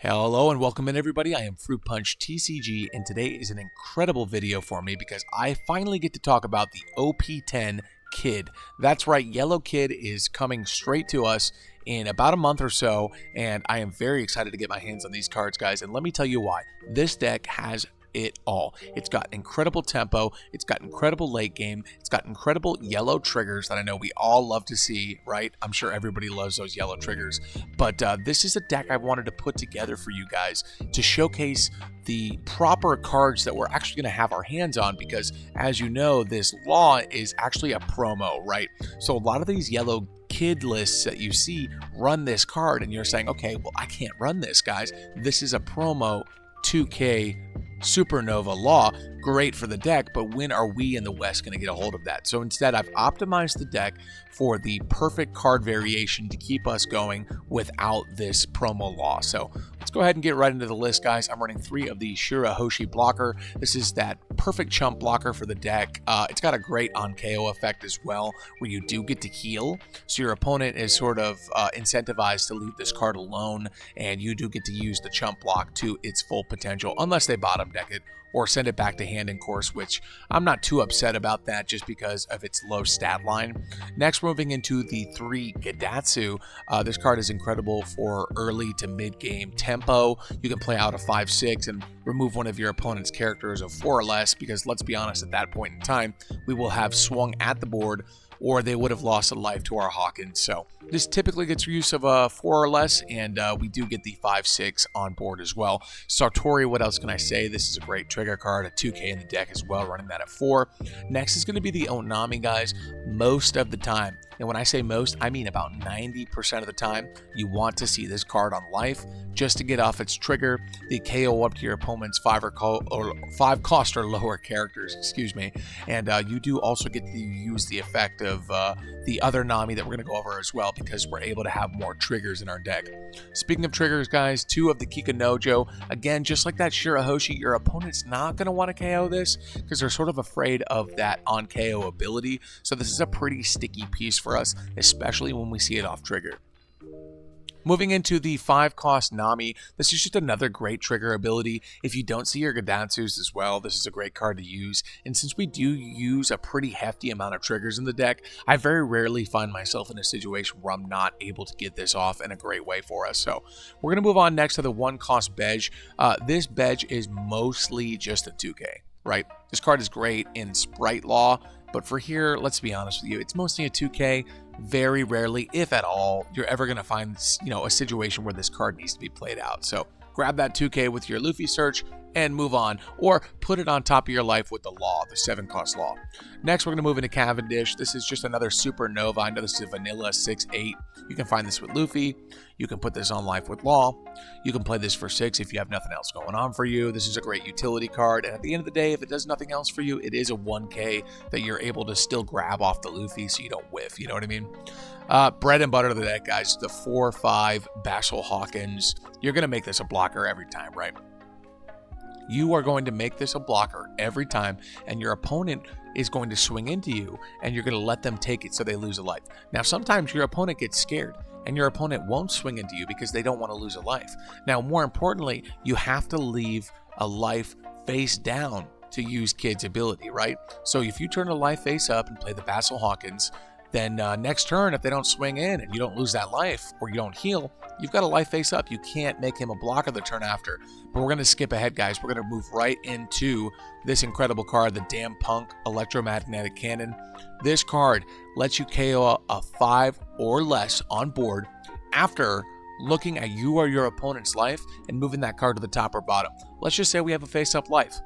Hello and welcome in everybody. I am Fruit Punch TCG and today is an incredible video for me because I finally get to talk about the OP10 Kid. That's right, Yellow Kid is coming straight to us in about a month or so, and I am very excited to get my hands on these cards, guys, and let me tell you why. This deck has it all. It's got incredible tempo, it's got incredible late game, it's got incredible yellow triggers that I know we all love to see, right? I'm sure everybody loves those yellow triggers, but this is a deck I wanted to put together for you guys to showcase the proper cards that we're actually going to have our hands on, because as you know, this law is actually a promo, right? So a lot of these yellow kid lists that you see run this card and you're saying, okay, well, I can't run this, guys. This is a promo 2K Supernova Law, great for the deck, but when are we in the West going to get a hold of that? So instead, I've optimized the deck for the perfect card variation to keep us going without this promo law. So let's go ahead and get right into the list, guys. I'm running 3 of the Shirahoshi blocker. This is that perfect chump blocker for the deck. It's got a great on KO effect as well, where you do get to heal. So your opponent is sort of incentivized to leave this card alone, and you do get to use the chump block to its full potential, unless they bottom deck it or send it back to hand in course, which I'm not too upset about that just because of its low stat line. Next, moving into the 3 Gadatsu. This card is incredible for early to mid game tempo. You can play out a 5/6 and remove one of your opponent's characters of 4 or less, because let's be honest, at that point in time, we will have swung at the board or they would have lost a life to our Hawkins. So this typically gets use of a 4 or less, and we do get the 5/6 on board as well. Sartori, what else can I say? This is a great trigger card, a 2K in the deck as well, running that at 4. Next is going to be the Onami, guys. Most of the time, and when I say most, I mean about 90% of the time, you want to see this card on life just to get off its trigger, the KO up to your opponent's 5 cost or lower characters, excuse me. And you do also get to use the effect of the other Nami that we're going to go over as well, because we're able to have more triggers in our deck. Speaking of triggers, guys, 2 of the Kikanojo. Again, just like that Shirahoshi, your opponent's not going to want to KO this because they're sort of afraid of that on KO ability. So this is a pretty sticky piece for us, especially when we see it off trigger. Moving into the 5-cost Nami, this is just another great trigger ability. If you don't see your Gadatsus as well, this is a great card to use. And since we do use a pretty hefty amount of triggers in the deck, I very rarely find myself in a situation where I'm not able to get this off in a great way for us. So we're going to move on next to the 1-cost Bej. This Bej is mostly just a 2K, right? This card is great in Sprite Law, but for here, let's be honest with you, it's mostly a 2K. Very rarely, if at all, you're ever going to find, a situation where this card needs to be played out. So grab that 2K with your Luffy search and move on, or put it on top of your life with the Law, the 7-cost Law. Next, we're going to move into Cavendish. This is just another Supernova. I know this is a vanilla 6/8. You can find this with Luffy. You can put this on life with Law. You can play this for 6 if you have nothing else going on for you. This is a great utility card, and at the end of the day, if it does nothing else for you, it is a 1K that you're able to still grab off the Luffy so you don't whiff, you know what I mean? Bread and butter of the deck, guys. The 4/5 Basil Hawkins. You're going to make this a blocker every time, right? You are going to make this a blocker every time, and your opponent is going to swing into you, and you're going to let them take it so they lose a life. Now, sometimes your opponent gets scared, and your opponent won't swing into you because they don't want to lose a life. Now, more importantly, you have to leave a life face down to use Kid's ability, right? So if you turn a life face up and play the Basil Hawkins, then next turn, if they don't swing in and you don't lose that life or you don't heal, you've got a life face up. You can't make him a blocker the turn after. But we're going to skip ahead, guys. We're going to move right into this incredible card, the Damn Punk Electromagnetic Cannon. This card lets you KO a 5 or less on board after looking at you or your opponent's life and moving that card to the top or bottom. Let's just say we have a face-up life.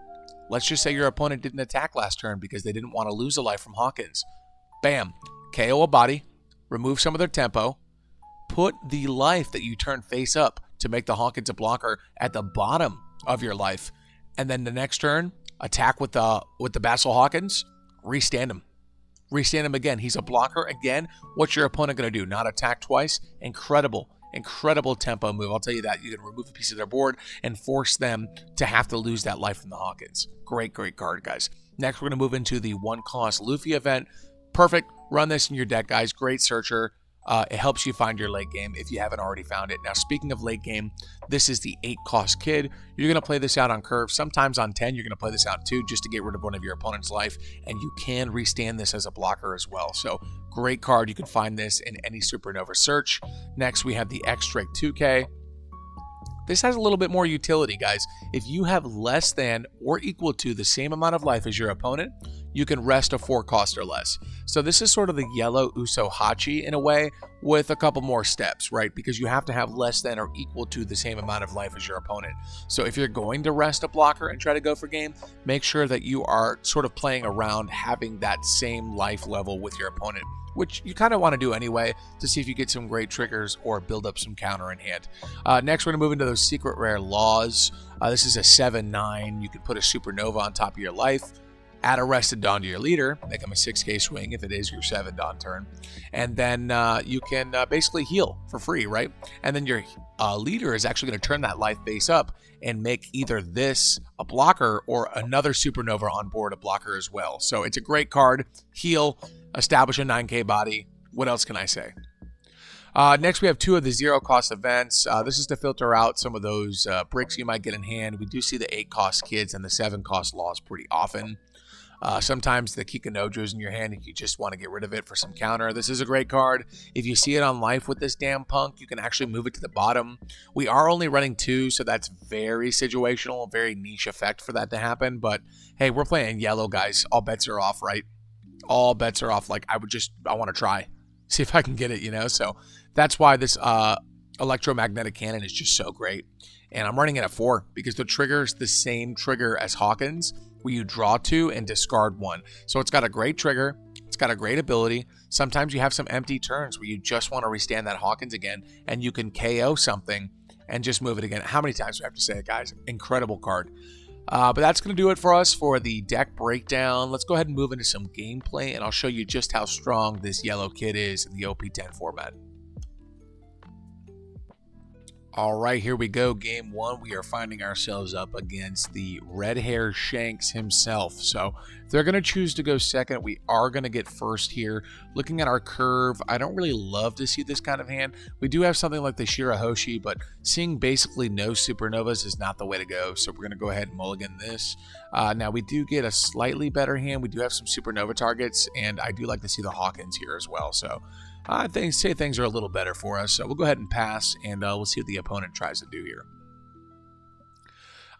Let's just say your opponent didn't attack last turn because they didn't want to lose a life from Hawkins. Bam. KO a body, remove some of their tempo, put the life that you turn face up to make the Hawkins a blocker at the bottom of your life, and then the next turn, attack with the Basil Hawkins, restand him. Restand him again. He's a blocker again. What's your opponent going to do? Not attack twice? Incredible tempo move. I'll tell you that. You can remove a piece of their board and force them to have to lose that life from the Hawkins. Great card, guys. Next, we're going to move into the 1-cost Luffy event. Perfect. Run this in your deck, guys. Great searcher. It helps you find your late game if you haven't already found it. Now, speaking of late game, this is the 8-cost Kid. You're going to play this out on curve. Sometimes on 10, you're going to play this out too, just to get rid of one of your opponent's life. And you can restand this as a blocker as well. So great card. You can find this in any Supernova search. Next, we have the X-Drake 2K. This has a little bit more utility, guys. If you have less than or equal to the same amount of life as your opponent, you can rest a 4-cost or less. So this is sort of the yellow Uso Hachi in a way, with a couple more steps, right? Because you have to have less than or equal to the same amount of life as your opponent. So if you're going to rest a blocker and try to go for game, make sure that you are sort of playing around having that same life level with your opponent, which you kind of want to do anyway to see if you get some great triggers or build up some counter in hand. Next, we're going to move into those secret rare laws. This is a 7/9. You can put a Supernova on top of your life, add Arrested Dawn to your leader, make him a 6k swing if it is your 7 Dawn turn, and then you can basically heal for free, right? And then your leader is actually going to turn that life face up and make either this a blocker or another Supernova on board a blocker as well. So it's a great card. Heal, establish a 9k body. What else can I say? Next, we have 2 of the 0-cost events. This is to filter out some of those bricks you might get in hand. We do see the 8-cost Kids and the 7-cost laws pretty often. Sometimes the Kikanojo's in your hand and you just want to get rid of it for some counter. This is a great card. If you see it on life with this damn punk, you can actually move it to the bottom. We are only running 2, so that's very situational, very niche effect for that to happen. But hey, we're playing yellow, guys. All bets are off, right? All bets are off. Like, I want to try, see if I can get it, you know? So that's why this electromagnetic cannon is just so great. And I'm running it at 4 because the trigger is the same trigger as Hawkins, where you draw 2 and discard 1. So it's got a great trigger. It's got a great ability. Sometimes you have some empty turns where you just want to restand that Hawkins again, and you can KO something and just move it again. How many times do I have to say it, guys? Incredible card. But that's going to do it for us for the deck breakdown. Let's go ahead and move into some gameplay, and I'll show you just how strong this yellow kid is in the OP10 format. All right, here we go. Game 1, we are finding ourselves up against the red hair Shanks himself. So if they're going to choose to go second, we are going to get first here. Looking at our curve, I don't really love to see this kind of hand. We do have something like the Shirahoshi, but seeing basically no Supernovas is not the way to go. So we're going to go ahead and mulligan this. Now we do get a slightly better hand. We do have some Supernova targets, and I do like to see the Hawkins here as well. So I say things are a little better for us, so we'll go ahead and pass, and we'll see what the opponent tries to do here.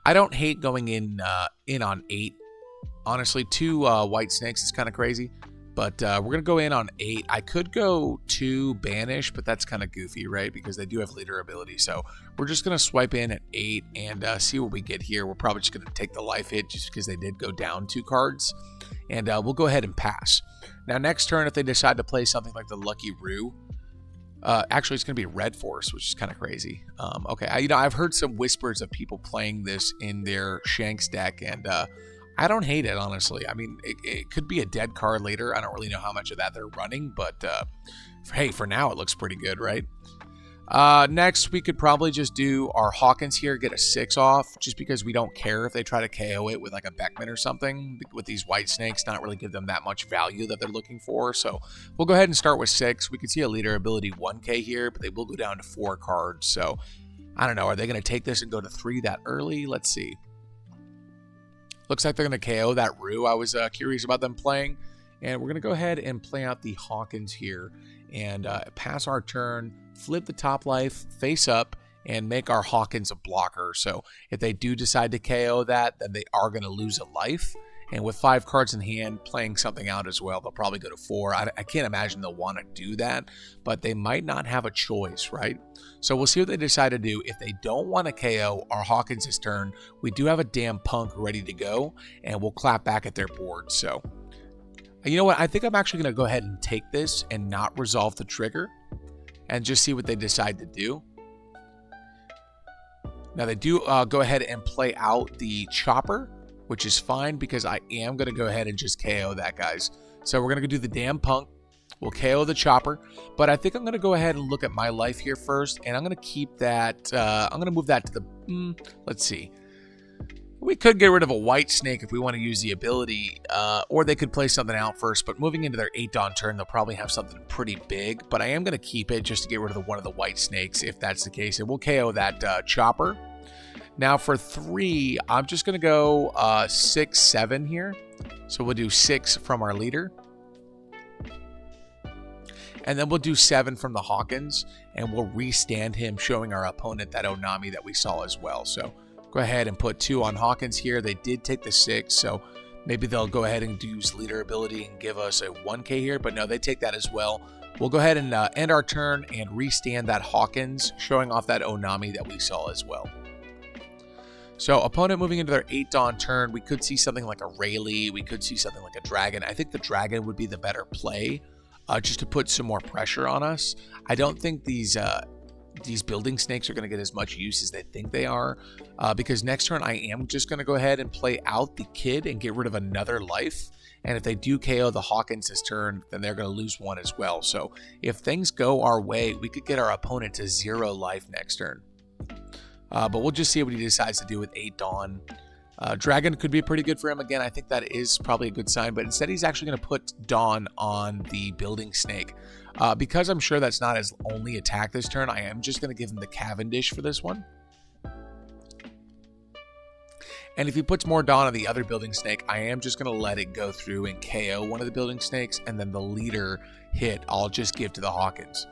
I don't hate going in on 8. Honestly, 2 white snakes is kind of crazy, but we're going to go in on 8. I could go 2 banish, but that's kind of goofy, right? Because they do have leader ability, so we're just going to swipe in at 8 and see what we get here. We're probably just going to take the life hit just because they did go down 2 cards, and we'll go ahead and pass. Now, next turn, if they decide to play something like the Lucky Roo, actually, it's going to be Red Force, which is kind of crazy. Okay, I've heard some whispers of people playing this in their Shanks deck, and I don't hate it, honestly. I mean, it could be a dead card later. I don't really know how much of that they're running, but hey, for now, it looks pretty good, right? Next, we could probably just do our Hawkins here, get a 6 off, just because we don't care if they try to KO it with like a Beckman or something. With these white snakes, not really give them that much value that they're looking for. So we'll go ahead and start with 6. We can see a leader ability 1k here, but they will go down to 4 cards. So I don't know. Are they going to take this and go to 3 that early? Let's see. Looks like they're going to KO that Roo. I was curious about them playing. And we're going to go ahead and play out the Hawkins here and pass our turn, flip the top life, face up, and make our Hawkins a blocker. So if they do decide to KO that, then they are going to lose a life. And with 5 cards in hand, playing something out as well, they'll probably go to 4. I can't imagine they'll want to do that, but they might not have a choice, right? So we'll see what they decide to do. If they don't want to KO our Hawkins' turn, we do have a damn punk ready to go, and we'll clap back at their board. So you know what? I think I'm actually going to go ahead and take this and not resolve the trigger and just see what they decide to do. Now, they do go ahead and play out the chopper, which is fine because I am going to go ahead and just KO that, guys. So we're going to do the damn punk. We'll KO the chopper, but I think I'm going to go ahead and look at my life here first, and I'm going to keep that. I'm going to move that to the, let's see. We could get rid of a white snake if we want to use the ability, or they could play something out first, but moving into their 8 Dawn turn, they'll probably have something pretty big, but I am going to keep it just to get rid of one of the white snakes if that's the case, and we'll KO that chopper. Now for 3, I'm just going to go 6, 7 here, so we'll do 6 from our leader. And then we'll do 7 from the Hawkins, and we'll restand him, showing our opponent that Onami that we saw as well. So go ahead and put 2 on Hawkins here. They did take the 6, so maybe they'll go ahead and use leader ability and give us a 1k here, but no, they take that as well. We'll go ahead and end our turn and restand that Hawkins, showing off that Onami that we saw as well. So opponent moving into their 8 Dawn turn, we could see something like a Rayleigh, we could see something like a Dragon. I think the Dragon would be the better play, just to put some more pressure on us. I don't think these building snakes are going to get as much use as they think they are, because next turn I am just going to go ahead and play out the kid and get rid of another life. And if they do KO the Hawkins this turn, then they're going to lose 1 as well. So if things go our way, we could get our opponent to 0 life next turn. But we'll just see what he decides to do with 8 Dawn. Dragon could be pretty good for him. Again, I think that is probably a good sign, but instead he's actually going to put Dawn on the building snake. Because I'm sure that's not his only attack this turn, I am just going to give him the Cavendish for this one. And if he puts more Dawn on the other building snake, I am just going to let it go through and KO one of the building snakes, and then the leader hit I'll just give to the Hawkins.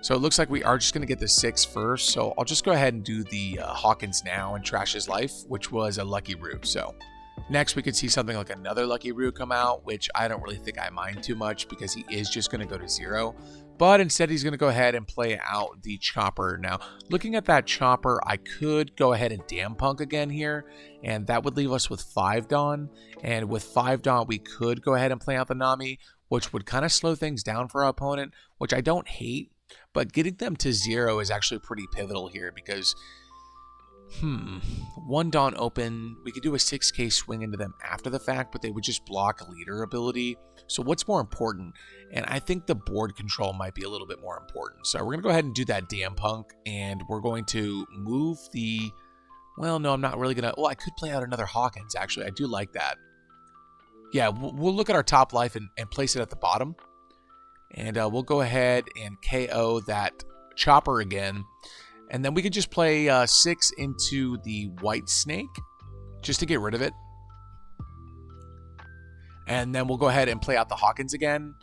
So it looks like we are just going to get the 6 first, so I'll just go ahead and do the Hawkins now and trash his life, which was a Lucky Root. So next we could see something like another Lucky Root come out, which I don't really think I mind too much because he is just going to go to 0. But instead he's going to go ahead and play out the Chopper. Now, looking at that Chopper, I could go ahead and Damn Punk again here, and that would leave us with 5 Dawn. And with 5 Dawn, we could go ahead and play out the Nami, which would kind of slow things down for our opponent, which I don't hate. But getting them to 0 is actually pretty pivotal here because, 1 Dawn open, we could do a 6k swing into them after the fact, but they would just block leader ability. So what's more important? And I think the board control might be a little bit more important. So we're going to go ahead and do that Damn Punk, and we're going to move the, well, no, I'm not really going to, well, I could play out another Hawkins, actually. I do like that. Yeah, we'll look at our top life and place it at the bottom. And we'll go ahead and KO that Chopper again. And then we could just play 6 into the white snake just to get rid of it. And then we'll go ahead and play out the Hawkins again.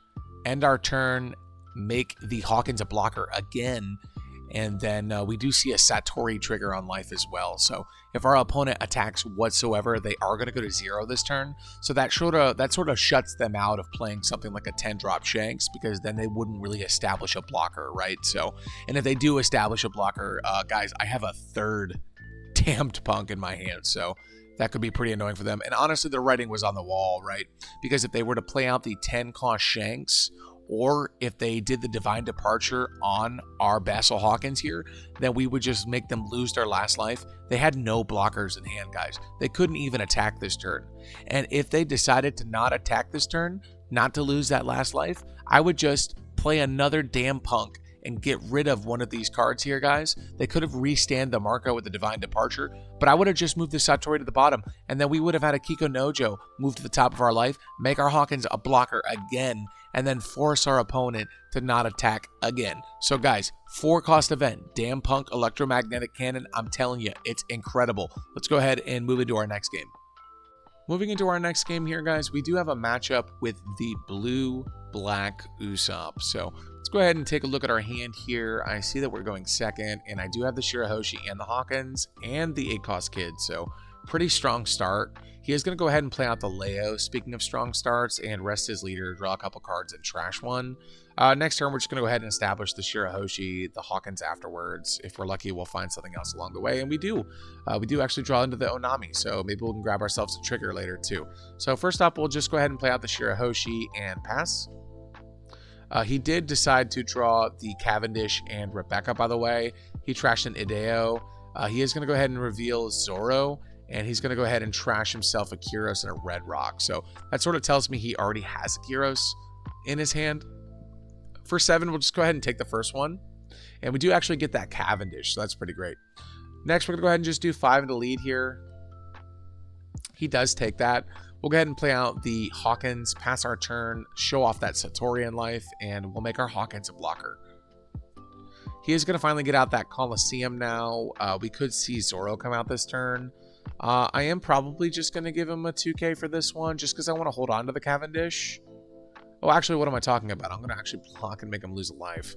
End our turn, make the Hawkins a blocker again. And then we do see a Satori trigger on life as well. So if our opponent attacks whatsoever, they are going to go to 0 this turn. So that sort of shuts them out of playing something like a 10-drop Shanks, because then they wouldn't really establish a blocker, right? So, and if they do establish a blocker, guys, I have a 3rd Damned Punk in my hand. So that could be pretty annoying for them. And honestly, the writing was on the wall, right? Because if they were to play out the 10-cost Shanks, or if they did the Divine Departure on our Basil Hawkins here, then we would just make them lose their last life. They had no blockers in hand, guys. They couldn't even attack this turn. And if they decided to not attack this turn, not to lose that last life, I would just play another Damn Punk and get rid of one of these cards here, guys. They could have restand the Marco with the Divine Departure, but I would have just moved the Satori to the bottom, and then we would have had a Kiko Nojo move to the top of our life, make our Hawkins a blocker again, and then force our opponent to not attack again. So guys, 4-cost event, Damn Punk Electromagnetic Cannon. I'm telling you, it's incredible. Let's go ahead and move into our next game. Moving into our next game here, guys, we do have a matchup with the blue-black Usopp. So let's go ahead and take a look at our hand here. I see that we're going second, and I do have the Shirahoshi and the Hawkins and the 8-cost kid. So pretty strong start. He is going to go ahead and play out the Leo, speaking of strong starts, and rest his leader, draw a couple cards, and trash one. Next turn, we're just going to go ahead and establish the Shirahoshi, the Hawkins afterwards. If we're lucky, we'll find something else along the way, and we do. We do actually draw into the Onami, so maybe we can grab ourselves a trigger later, too. So first up, we'll just go ahead and play out the Shirahoshi and pass. He did decide to draw the Cavendish and Rebecca, by the way. He trashed an Ideo. He is going to go ahead and reveal Zoro, and he's going to go ahead and trash himself a Kyros and a Red Rock. So that sort of tells me he already has a Kyros in his hand. For 7, we'll just go ahead and take the first one. And we do actually get that Cavendish, so that's pretty great. Next, we're going to go ahead and just do 5 into lead here. He does take that. We'll go ahead and play out the Hawkins, pass our turn, show off that Satorian life, and we'll make our Hawkins a blocker. He is going to finally get out that Coliseum now. We could see Zoro come out this turn. I am probably just going to give him a 2K for this one, just because I want to hold on to the Cavendish. Oh, actually, what am I talking about? I'm going to actually block and make him lose a life.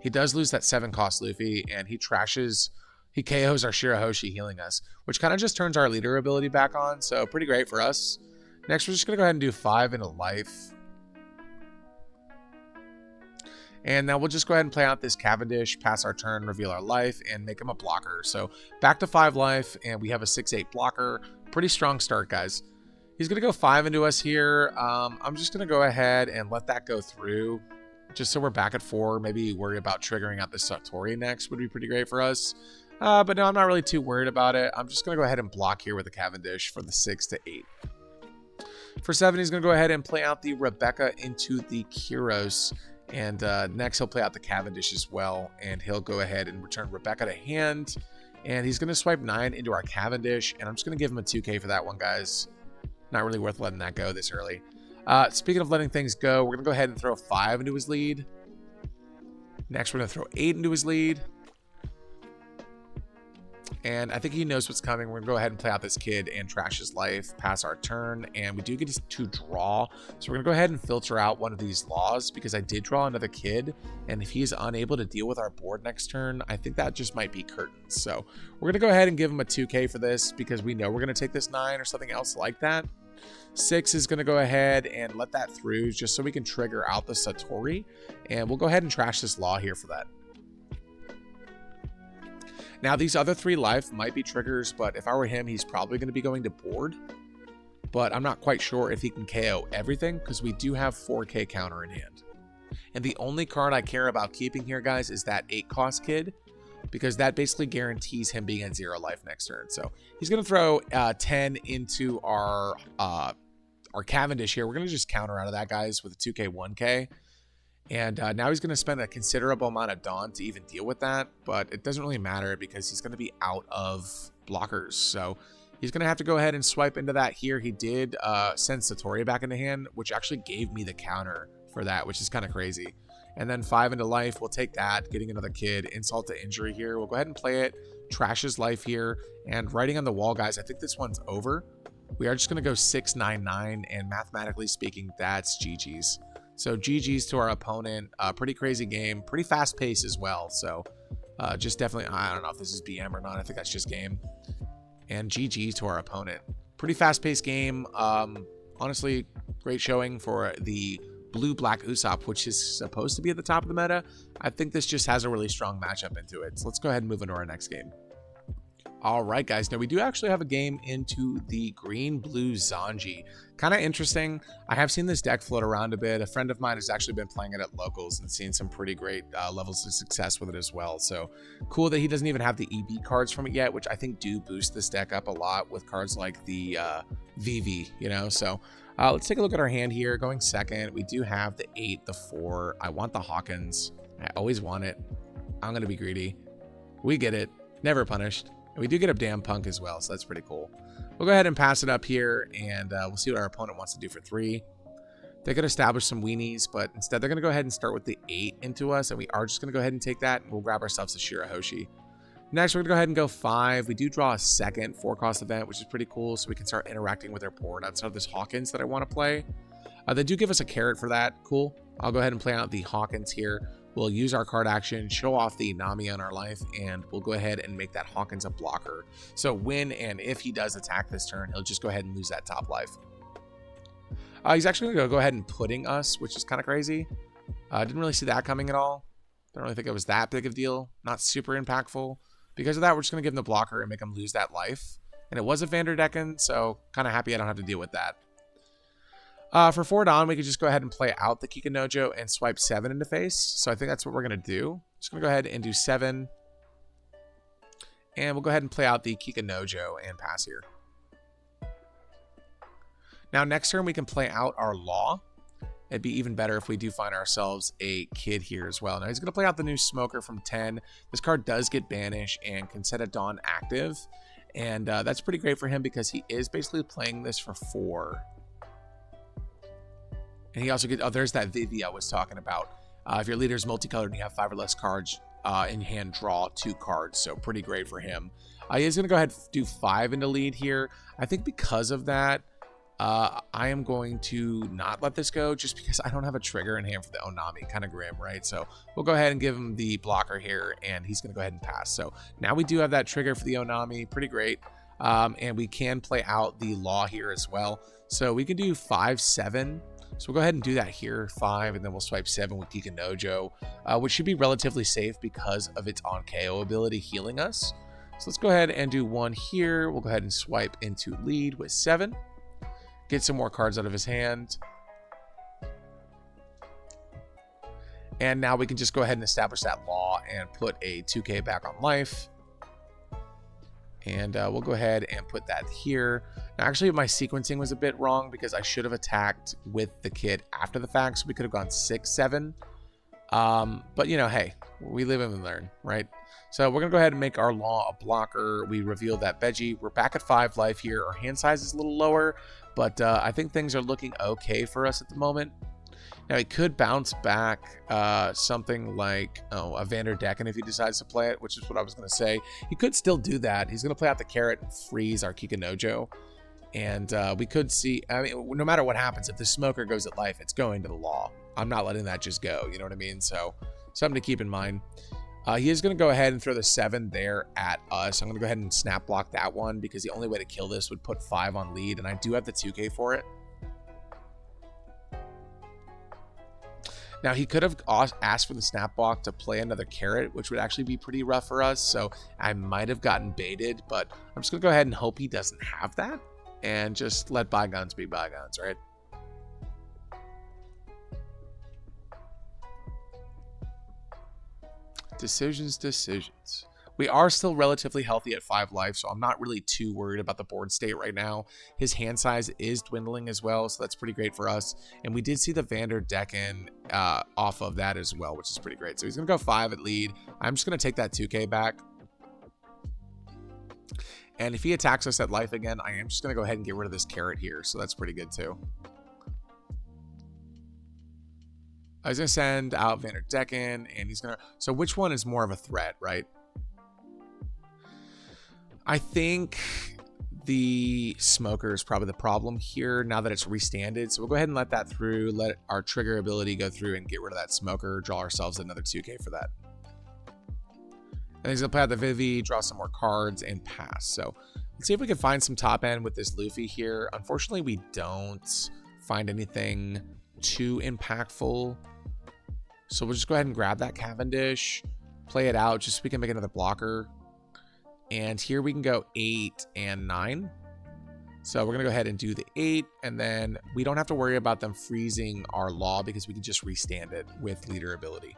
He does lose that 7-cost Luffy, and he KOs our Shirahoshi, healing us, which kind of just turns our leader ability back on, so pretty great for us. Next, we're just going to go ahead and do 5 into life. And now we'll just go ahead and play out this Cavendish, pass our turn, reveal our life, and make him a blocker. So back to 5 life, and we have a 6-8 blocker. Pretty strong start, guys. He's going to go 5 into us here. I'm just going to go ahead and let that go through, just so we're back at 4. Maybe worry about triggering out the Satori next would be pretty great for us. But no, I'm not really too worried about it. I'm just going to go ahead and block here with the Cavendish for the 6 to 8. For 7, he's going to go ahead and play out the Rebecca into the Kyros. And next, he'll play out the Cavendish as well. And he'll go ahead and return Rebecca to hand. And he's going to swipe 9 into our Cavendish. And I'm just going to give him a 2K for that one, guys. Not really worth letting that go this early. Speaking of letting things go, we're going to go ahead and throw 5 into his lead. Next, we're going to throw 8 into his lead. And I think he knows what's coming. We're going to go ahead and play out this kid and trash his life, pass our turn, and we do get to draw. So we're going to go ahead and filter out one of these laws because I did draw another kid, and if he's unable to deal with our board next turn, I think that just might be curtains. So we're going to go ahead and give him a 2K for this because we know we're going to take this 9 or something else like that. 6 is going to go ahead and let that through just so we can trigger out the Satori, and we'll go ahead and trash this law here for that. Now, these other 3 life might be triggers, but if I were him, he's probably going to be going to board. But I'm not quite sure if he can KO everything, because we do have 4K counter in hand. And the only card I care about keeping here, guys, is that 8-cost kid, because that basically guarantees him being at 0 life next turn. So he's going to throw 10 into our Cavendish here. We're going to just counter out of that, guys, with a 2K, 1K. And now he's going to spend a considerable amount of Dawn to even deal with that, but it doesn't really matter because he's going to be out of blockers. So he's going to have to go ahead and swipe into that here. He did send Satori back into hand, which actually gave me the counter for that, which is kind of crazy. And then 5 into life, we'll take that, getting another kid, insult to injury here. We'll go ahead and play it, trash his life here, and writing on the wall, guys, I think this one's over. We are just going to go 6-9-9, and mathematically speaking, that's GG's. So GG's to our opponent. Pretty crazy game. Pretty fast pace as well. So just definitely, I don't know if this is BM or not. I think that's just game. And GG's to our opponent. Pretty fast paced game. Honestly, great showing for the blue-black Usopp, which is supposed to be at the top of the meta. I think this just has a really strong matchup into it. So let's go ahead and move into our next game. All right, guys. Now, we do actually have a game into the green-blue Zanji. Kind of interesting. I have seen this deck float around a bit. A friend of mine has actually been playing it at locals and seen some pretty great levels of success with it as well. So cool that he doesn't even have the EB cards from it yet, which I think do boost this deck up a lot with cards like the VV, you know? So let's take a look at our hand here. Going second, we do have the 8, the 4. I want the Hawkins. I always want it. I'm going to be greedy. We get it. Never punished. And we do get a damn punk as well, so that's pretty cool. We'll go ahead and pass it up here, and we'll see what our opponent wants to do for 3. They could establish some weenies, but instead they're going to go ahead and start with the 8 into us, and we are just going to go ahead and take that, and we'll grab ourselves a Shirahoshi. Next, we're going to go ahead and go 5. We do draw a second 4-cost event, which is pretty cool, so we can start interacting with our board outside of this Hawkins that I want to play. They do give us a carrot for that. Cool. I'll go ahead and play out the Hawkins here. We'll use our card action, show off the Nami on our life, and we'll go ahead and make that Hawkins a blocker. So when and if he does attack this turn, he'll just go ahead and lose that top life. He's actually going to go ahead and pudding us, which is kind of crazy. Didn't really see that coming at all. Don't really think it was that big of a deal. Not super impactful. Because of that, we're just going to give him the blocker and make him lose that life. And it was a Vanderdecken, so kind of happy I don't have to deal with that. For 4 Dawn, we could just go ahead and play out the Kikanojo and swipe 7 into face. So I think that's what we're going to do. Just going to go ahead and do 7. And we'll go ahead and play out the Kikanojo and pass here. Now, next turn, we can play out our Law. It'd be even better if we do find ourselves a kid here as well. Now he's going to play out the new Smoker from 10. This card does get banished and can set a Dawn active. And that's pretty great for him because he is basically playing this for 4. And he also gets, oh, there's that Vivi I was talking about. If your leader is multicolored and you have 5 or less cards in hand, draw 2 cards. So pretty great for him. He is going to go ahead and do 5 into lead here. I think because of that, I am going to not let this go just because I don't have a trigger in hand for the Onami. Kind of grim, right? So we'll go ahead and give him the blocker here, and he's going to go ahead and pass. So now we do have that trigger for the Onami. Pretty great. And we can play out the Law here as well. So we can do 5, 7. So we'll go ahead and do that here, 5, and then we'll swipe 7 with Kikanojo, which should be relatively safe because of its on-KO ability healing us. So let's go ahead and do 1 here. We'll go ahead and swipe into lead with 7. Get some more cards out of his hand. And now we can just go ahead and establish that Law and put a 2K back on life. And we'll go ahead and put that here. Now, actually, my sequencing was a bit wrong because I should have attacked with the kid after the fact. So we could have gone 6, 7. But, you know, hey, we live and we learn, right? So we're going to go ahead and make our Law a blocker. We reveal that Veggie. We're back at 5 life here. Our hand size is a little lower, but I think things are looking okay for us at the moment. Now, he could bounce back something like a Vanderdecken if he decides to play it, which is what I was going to say. He could still do that. He's going to play out the carrot and freeze our Kikanojo. And we could see, I mean, no matter what happens, if the Smoker goes at life, it's going to the Law. I'm not letting that just go, you know what I mean? So something to keep in mind. He is going to go ahead and throw the 7 there at us. I'm going to go ahead and snap block that one because the only way to kill this would put 5 on lead, and I do have the 2K for it. Now, he could have asked for the snap block to play another carrot, which would actually be pretty rough for us, so I might have gotten baited, but I'm just going to go ahead and hope he doesn't have that and just let bygones be bygones, right? Decisions. We are still relatively healthy at 5 life, so I'm not really too worried about the board state right now. His hand size is dwindling as well, so that's pretty great for us. And we did see the Vanderdecken off of that as well, which is pretty great. So he's going to go 5 at lead. I'm just going to take that 2K back. And if he attacks us at life again, I am just going to go ahead and get rid of this carrot here, so that's pretty good too. I was going to send out Vanderdecken, and he's going to... So which one is more of a threat, right? I think the Smoker is probably the problem here now that it's restanded. So we'll go ahead and let that through, let our trigger ability go through and get rid of that Smoker, draw ourselves another 2K for that. And he's going to play out the Vivi, draw some more cards, and pass. So let's see if we can find some top end with this Luffy here. Unfortunately, we don't find anything too impactful. So we'll just go ahead and grab that Cavendish, play it out just so we can make another blocker. And here we can go 8 and 9. So we're going to go ahead and do the 8. And then we don't have to worry about them freezing our Law because we can just restand it with leader ability.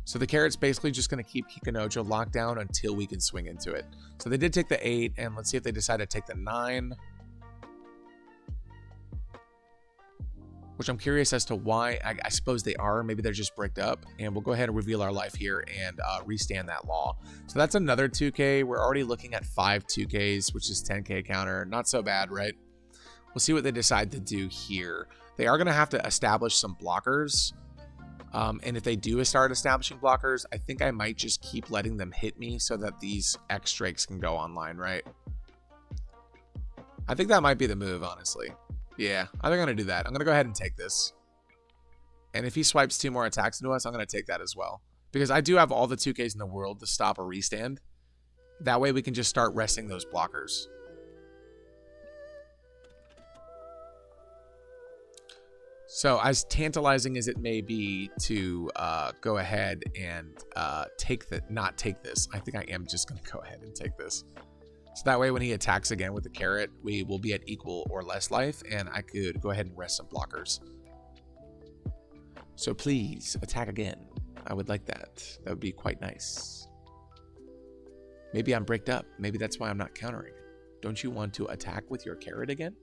So the carrot's basically just going to keep Kikanojo locked down until we can swing into it. So they did take the 8. And let's see if they decide to take the 9. Which I'm curious as to why. I suppose they are. Maybe they're just bricked up. And we'll go ahead and reveal our life here and restand that Law. So that's another 2K. We're already looking at 5 2Ks, which is 10K counter. Not so bad, right? We'll see what they decide to do here. They are going to have to establish some blockers. And if they do start establishing blockers, I think I might just keep letting them hit me so that these X-Drakes can go online, right? I think that might be the move, honestly. Yeah, I think I'm going to do that. I'm going to go ahead and take this. And if he swipes 2 more attacks into us, I'm going to take that as well. Because I do have all the 2Ks in the world to stop a restand. That way we can just start resting those blockers. So as tantalizing as it may be to go ahead and not take this, I think I am just going to go ahead and take this. So that way when he attacks again with the carrot, we will be at equal or less life, and I could go ahead and rest some blockers. So please, attack again. I would like that. That would be quite nice. Maybe I'm bricked up. Maybe that's why I'm not countering. Don't you want to attack with your carrot again?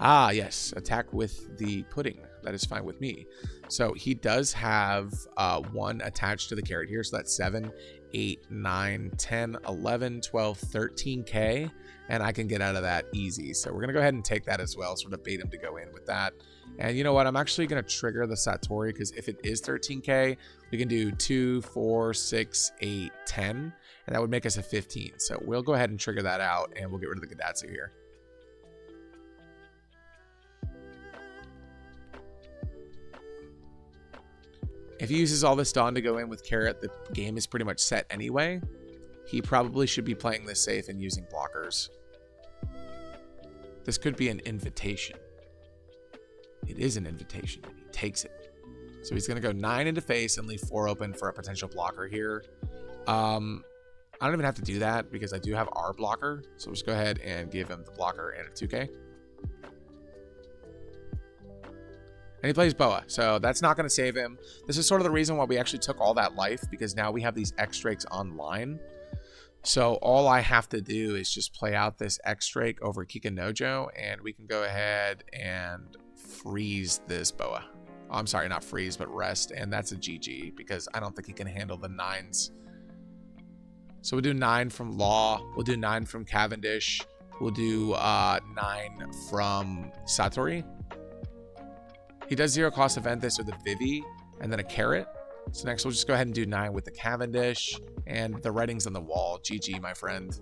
Ah, yes. Attack with the pudding. That is fine with me. So he does have 1 attached to the carrot here. So that's 7, 8, 9, 10, 11, 12, 13K. And I can get out of that easy. So we're going to go ahead and take that as well. Sort of bait him to go in with that. And you know what? I'm actually going to trigger the Satori because if it is 13K, we can do 2, 4, 6, 8, 10. And that would make us a 15. So we'll go ahead and trigger that out and we'll get rid of the Gadatsu here. If he uses all this Dawn to go in with Carrot, the game is pretty much set anyway. He probably should be playing this safe and using blockers. This could be an invitation. It is an invitation. He takes it. So he's going to go 9 into face and leave 4 open for a potential blocker here. I don't even have to do that because I do have our blocker. So let's go ahead and give him the blocker and a 2K. And he plays Boa, so that's not going to save him. This is sort of the reason why we actually took all that life, because now we have these X-Drakes online. So all I have to do is just play out this X-Drake over Kikanojo, and we can go ahead and freeze this Boa. Oh, I'm sorry, not freeze, but rest, and that's a GG, because I don't think he can handle the 9s. So we'll do 9 from Law, we'll do 9 from Cavendish, we'll do 9 from Satori. He does 0 cost event this with a Vivi and then a Carrot. So next we'll just go ahead and do 9 with the Cavendish, and the writing's on the wall. GG, my friend.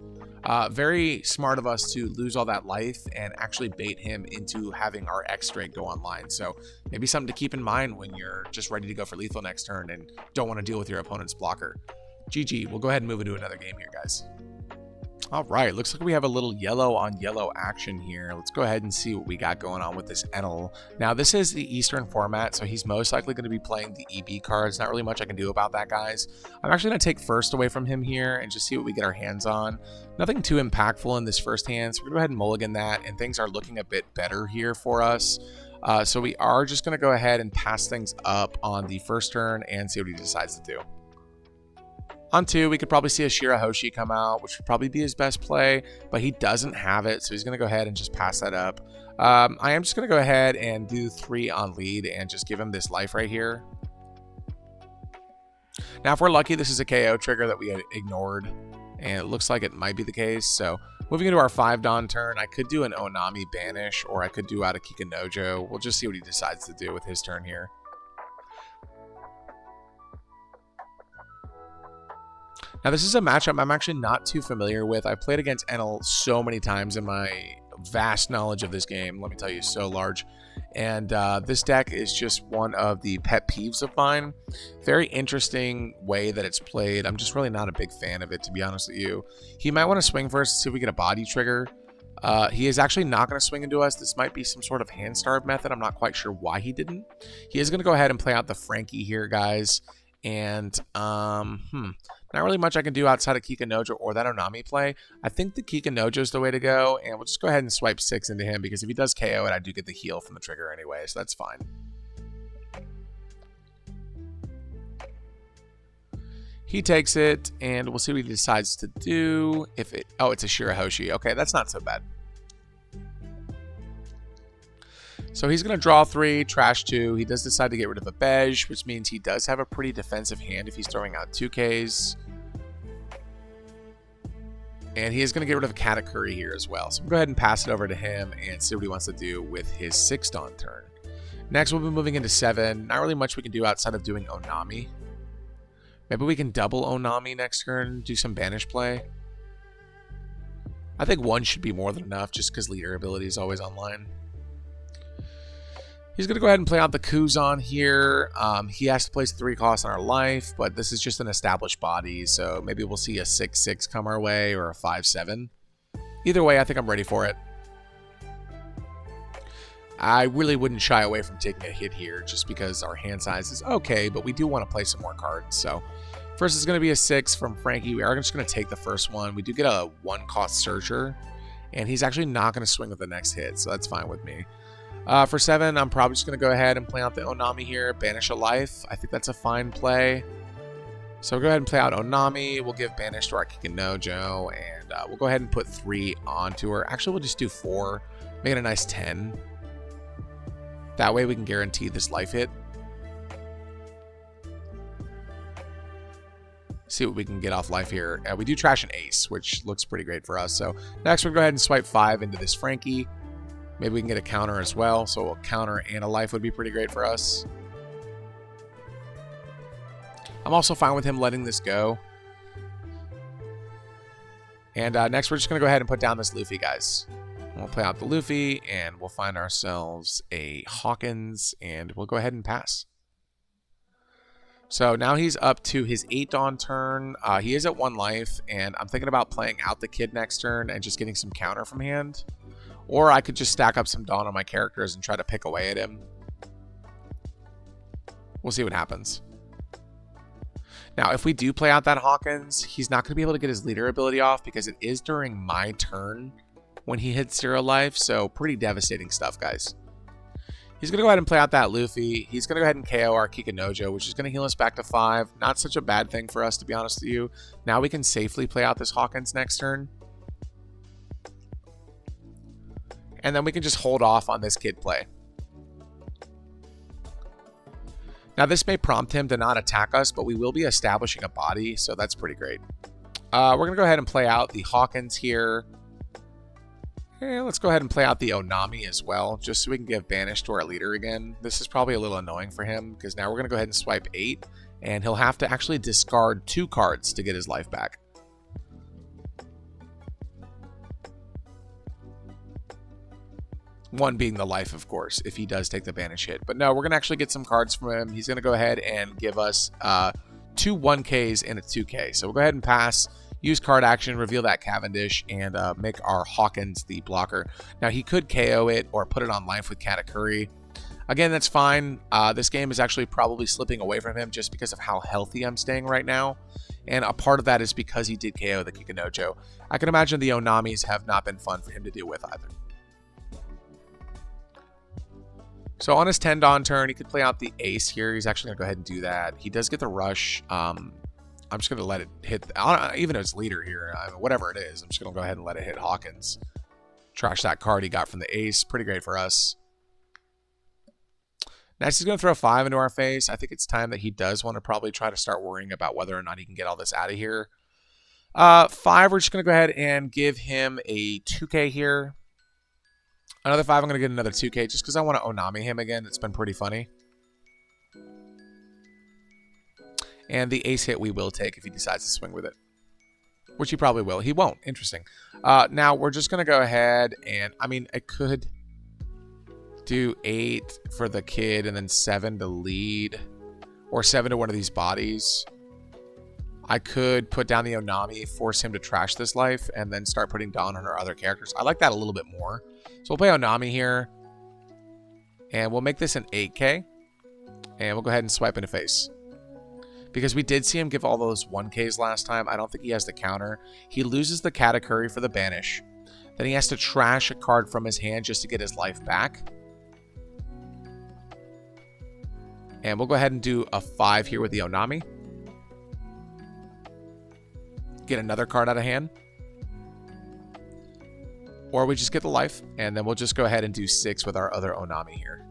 Very smart of us to lose all that life and actually bait him into having our X-Drake go online. So maybe something to keep in mind when you're just ready to go for lethal next turn and don't want to deal with your opponent's blocker. GG. We'll go ahead and move into another game here, guys. All right, looks like we have a little yellow on yellow action here. Let's go ahead and see what we got going on with this Enel. Now, this is the Eastern format, so he's most likely going to be playing the EB cards. Not really much I can do about that, guys. I'm actually going to take first away from him here and just see what we get our hands on. Nothing too impactful in this first hand, so we're going to go ahead and mulligan that, and things are looking a bit better here for us. So we are just going to go ahead and pass things up on the first turn and see what he decides to do. On 2, we could probably see a Shirahoshi come out, which would probably be his best play, but he doesn't have it, so he's going to go ahead and just pass that up. I am just going to go ahead and do 3 on lead and just give him this life right here. Now, if we're lucky, this is a KO trigger that we had ignored, and it looks like it might be the case. So moving into our 5 Dawn turn, I could do an Onami Banish, or I could do out a Kikanojo. We'll just see what he decides to do with his turn here. Now, this is a matchup I'm actually not too familiar with. I've played against Enel so many times in my vast knowledge of this game. Let me tell you, so large. And this deck is just one of the pet peeves of mine. Very interesting way that it's played. I'm just really not a big fan of it, to be honest with you. He might want to swing first to see if we get a body trigger. He is actually not going to swing into us. This might be some sort of hand starve method. I'm not quite sure why he didn't. He is going to go ahead and play out the Frankie here, guys. And, not really much I can do outside of Kikanojo or that Onami play. I think the Kikanojo is the way to go, and we'll just go ahead and swipe 6 into him, because if he does KO it, I do get the heal from the trigger anyway, so that's fine. He takes it, and we'll see what he decides to do. If it, oh, it's a Shirahoshi. Okay, that's not so bad. So he's going to draw 3, trash 2. He does decide to get rid of a Bej, which means he does have a pretty defensive hand if he's throwing out 2Ks. And he is going to get rid of a Katakuri here as well. So we'll go ahead and pass it over to him and see what he wants to do with his 6 Dawn turn. Next, we'll be moving into 7. Not really much we can do outside of doing Onami. Maybe we can double Onami next turn, do some Banish play. I think 1 should be more than enough, just because leader ability is always online. He's going to go ahead and play out the Kuzan here. He has to place 3 costs on our life, but this is just an established body, so maybe we'll see a 6-6 come our way or a 5-7. Either way, I think I'm ready for it. I really wouldn't shy away from taking a hit here just because our hand size is okay, but we do want to play some more cards. So first is going to be a 6 from Frankie. We are just going to take the first one. We do get a 1-cost Searcher, and he's actually not going to swing with the next hit, so that's fine with me. For 7, I'm probably just going to go ahead and play out the Onami here, banish a life. I think that's a fine play. So we'll go ahead and play out Onami. We'll give banish to our Kikanojo, and we'll go ahead and put 3 onto her. Actually, we'll just do 4. Make it a nice 10. That way we can guarantee this life hit. See what we can get off life here. We do trash an ace, which looks pretty great for us. So next we'll go ahead and swipe 5 into this Frankie. Maybe we can get a counter as well. So a counter and a life would be pretty great for us. I'm also fine with him letting this go. And next we're just going to go ahead and put down this Luffy, guys. We'll play out the Luffy, and we'll find ourselves a Hawkins, and we'll go ahead and pass. So now he's up to his 8 Dawn turn. He is at 1 life, and I'm thinking about playing out the kid next turn and just getting some counter from hand. Or I could just stack up some Dawn on my characters and try to pick away at him. We'll see what happens. Now, if we do play out that Hawkins, he's not going to be able to get his leader ability off because it is during my turn when he hits 0 life. So pretty devastating stuff, guys. He's going to go ahead and play out that Luffy. He's going to go ahead and KO our Kikanojo, which is going to heal us back to 5. Not such a bad thing for us, to be honest with you. Now we can safely play out this Hawkins next turn. And then we can just hold off on this kid play. Now this may prompt him to not attack us, but we will be establishing a body, so that's pretty great. We're going to go ahead and play out the Hawkins here. And let's go ahead and play out the Onami as well, just so we can give Banish to our leader again. This is probably a little annoying for him, because now we're going to go ahead and swipe 8, and he'll have to actually discard 2 cards to get his life back. One being the life, of course, if he does take the Banish hit. But no, we're going to actually get some cards from him. He's going to go ahead and give us 2 1Ks and a 2K. So we'll go ahead and pass. Use card action, reveal that Cavendish, and make our Hawkins the blocker. Now, he could KO it or put it on life with Katakuri. Again, that's fine. This game is actually probably slipping away from him just because of how healthy I'm staying right now. And a part of that is because he did KO the Kikanojo. I can imagine the Onamis have not been fun for him to deal with either. So on his 10 Dawn turn, he could play out the ace here. He's actually going to go ahead and do that. He does get the rush. I'm just going to let it hit, even though it's leader here, whatever it is, I'm just going to go ahead and let it hit Hawkins. Trash that card he got from the ace. Pretty great for us. Next, he's going to throw 5 into our face. I think it's time that he does want to probably try to start worrying about whether or not he can get all this out of here. 5, we're just going to go ahead and give him a 2K here. Another 5, I'm going to get another 2K just because I want to Onami him again. It's been pretty funny. And the ace hit we will take if he decides to swing with it. Which he probably will. He won't. Interesting. Now, we're just going to go ahead and... I mean, I could do 8 for the kid and then 7 to lead. Or 7 to one of these bodies. I could put down the Onami, force him to trash this life, and then start putting Dawn on our other characters. I like that a little bit more. So we'll play Onami here. And we'll make this an 8K. And we'll go ahead and swipe into face. Because we did see him give all those 1Ks last time. I don't think he has the counter. He loses the Katakuri for the Banish. Then he has to trash a card from his hand just to get his life back. And we'll go ahead and do a 5 here with the Onami. Get another card out of hand. Or we just get the life. And then we'll just go ahead and do 6 with our other Onami here.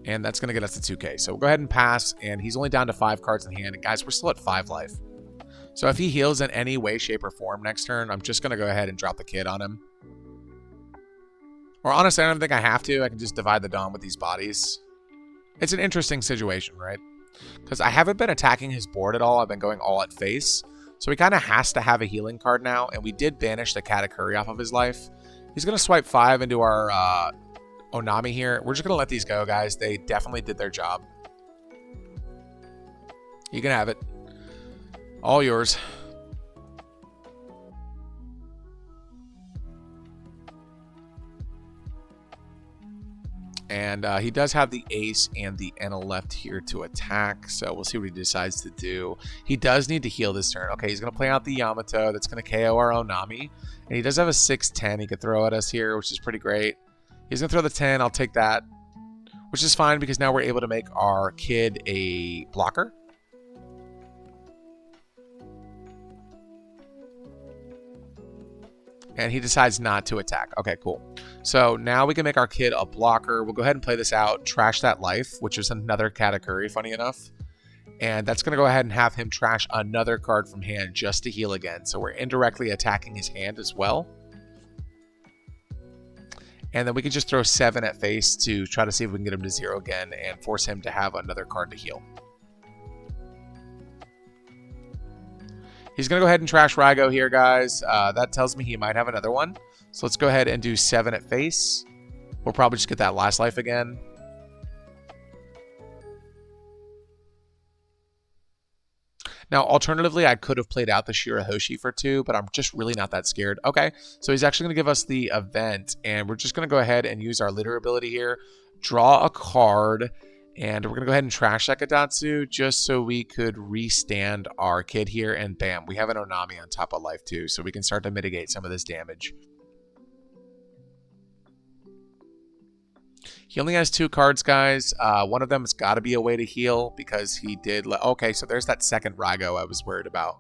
And that's going to get us to 2K. So we'll go ahead and pass. And he's only down to 5 cards in hand. And guys, we're still at 5 life. So if he heals in any way, shape, or form next turn, I'm just going to go ahead and drop the kid on him. Or honestly, I don't think I have to. I can just divide the Dawn with these bodies. It's an interesting situation, right? Because I haven't been attacking his board at all. I've been going all at face. So he kind of has to have a healing card now. And we did banish the Katakuri off of his life. He's going to swipe 5 into our... Onami here. We're just going to let these go, guys. They definitely did their job. You can have it. All yours. And he does have the ace and the Enel left here to attack. So we'll see what he decides to do. He does need to heal this turn. Okay, he's going to play out the Yamato. That's going to KO our Onami. And he does have a 6-10 he could throw at us here, which is pretty great. He's going to throw the 10. I'll take that. Which is fine because now we're able to make our kid a blocker. And he decides not to attack. Okay, cool. So now we can make our kid a blocker. We'll go ahead and play this out. Trash that life, which is another Katakuri, funny enough. And that's going to go ahead and have him trash another card from hand just to heal again. So we're indirectly attacking his hand as well. And then we can just throw 7 at face to try to see if we can get him to 0 again and force him to have another card to heal. He's going to go ahead and trash Raigo here, guys. That tells me he might have another one. So let's go ahead and do 7 at face. We'll probably just get that last life again. Now, alternatively, I could have played out the Shirahoshi for 2, but I'm just really not that scared. Okay, so he's actually going to give us the event, and we're just going to go ahead and use our liter ability here, draw a card, and we're going to go ahead and trash that Gadatsu just so we could restand our kid here, and bam, we have an Onami on top of life too, so we can start to mitigate some of this damage. He only has 2 cards, guys. One of them has got to be a way to heal because he did... Okay, so there's that second Raigo I was worried about.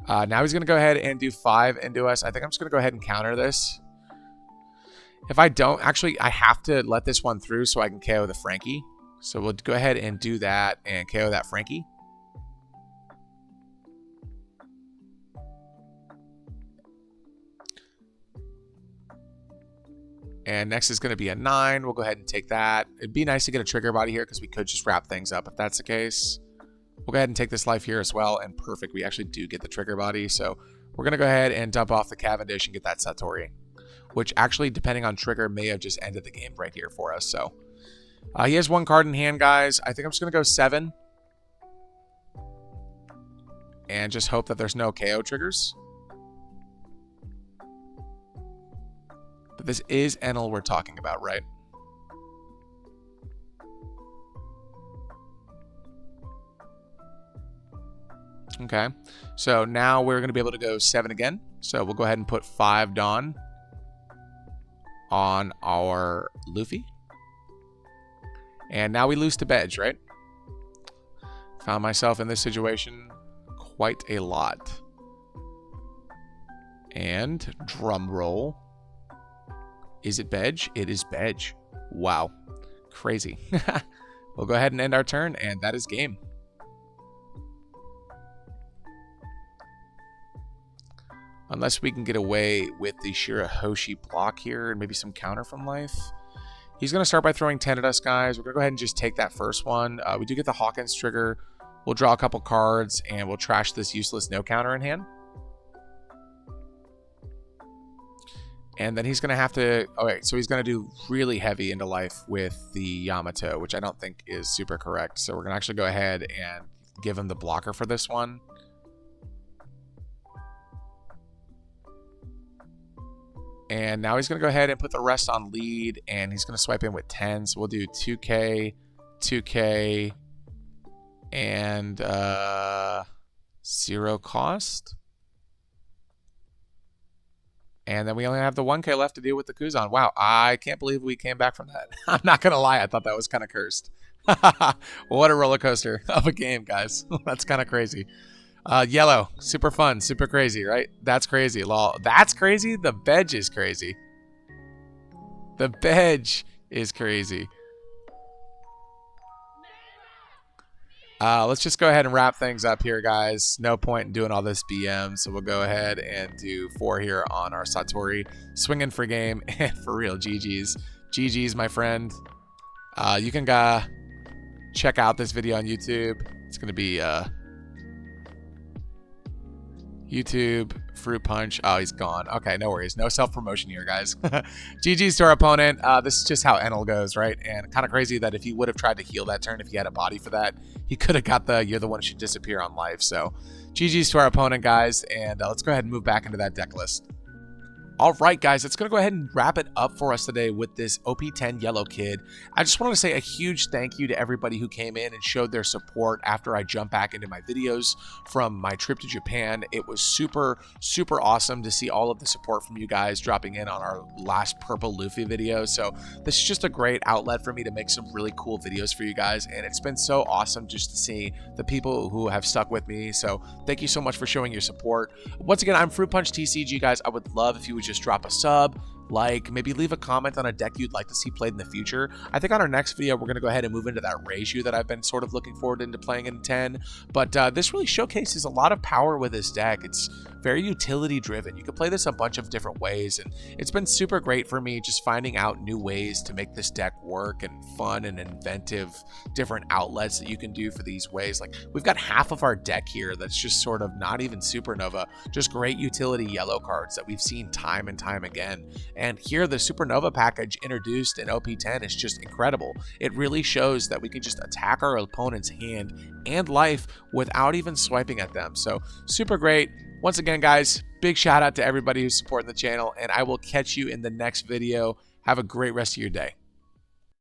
Now he's going to go ahead and do 5 into us. I think I'm just going to go ahead and counter this. If I don't... Actually, I have to let this one through so I can KO the Frankie. So we'll go ahead and do that and KO that Frankie. And next is going to be a 9. We'll go ahead and take that. It'd be nice to get a trigger body here because we could just wrap things up if that's the case. We'll go ahead and take this life here as well. And perfect. We actually do get the trigger body. So we're going to go ahead and dump off the Cavendish and get that Satori. Which actually, depending on trigger, may have just ended the game right here for us. So he has 1 card in hand, guys. I think I'm just going to go 7. And just hope that there's no KO triggers. But this is Enel we're talking about, right? Okay. So now we're going to be able to go 7 again. So we'll go ahead and put 5 Dawn on our Luffy. And now we lose to Bedge, right? Found myself in this situation quite a lot. And drum roll. Is it Bedge? It is Bedge. Wow. Crazy. We'll go ahead and end our turn, and that is game. Unless we can get away with the Shirahoshi block here and maybe some counter from life. He's going to start by throwing 10 at us, guys. We're going to go ahead and just take that first one. We do get the Hawkins trigger. We'll draw a couple cards, and we'll trash this useless no counter in hand. And then he's going to have to... Okay, so he's going to do really heavy into life with the Yamato, which I don't think is super correct. So we're going to actually go ahead and give him the blocker for this one. And now he's going to go ahead and put the rest on lead, and he's going to swipe in with 10. So we'll do 2K, 2K, and 0 cost. And then we only have the 1K left to deal with the Kuzan. Wow, I can't believe we came back from that. I'm not going to lie, I thought that was kind of cursed. What a roller coaster of a game, guys. That's kind of crazy. Yellow, super fun, super crazy, right? That's crazy. Lol. That's crazy? The Bedge is crazy. The Bedge is crazy. Let's just go ahead and wrap things up here, guys. No point in doing all this BM, so we'll go ahead and do 4 here on our Satori. Swinging for game, and for real, GG's. GG's, my friend. You can check out this video on YouTube. It's going to be YouTube, Fruit Punch. Oh, he's gone. Okay, no worries. No self-promotion here, guys. GG's to our opponent. This is just how Enel goes, right? And kind of crazy that if he would have tried to heal that turn, if he had a body for that, he could have got the you're the one who should disappear on life. So GG's to our opponent, guys. And let's go ahead and move back into that deck list. All right, guys, that's going to go ahead and wrap it up for us today with this OP10 Yellow Kid. I just want to say a huge thank you to everybody who came in and showed their support after I jumped back into my videos from my trip to Japan. It was super, super awesome to see all of the support from you guys dropping in on our last Purple Luffy video. So this is just a great outlet for me to make some really cool videos for you guys, and it's been so awesome just to see the people who have stuck with me. So thank you so much for showing your support. Once again, I'm Fruit Punch TCG, guys. I would love if you would just drop a sub, like, maybe leave a comment on a deck you'd like to see played in the future. I think on our next video, we're going to go ahead and move into that Reiju that I've been sort of looking forward into playing in 10. But this really showcases a lot of power with this deck. It's very utility driven. You can play this a bunch of different ways, and it's been super great for me just finding out new ways to make this deck work, and fun and inventive different outlets that you can do for these ways. Like, we've got half of our deck here that's just sort of not even Supernova, just great utility yellow cards that we've seen time and time again. And here, the Supernova package introduced in OP10 is just incredible. It really shows that we can just attack our opponent's hand and life without even swiping at them. So super great. Once again, guys, big shout out to everybody who's supporting the channel, and I will catch you in the next video. Have a great rest of your day.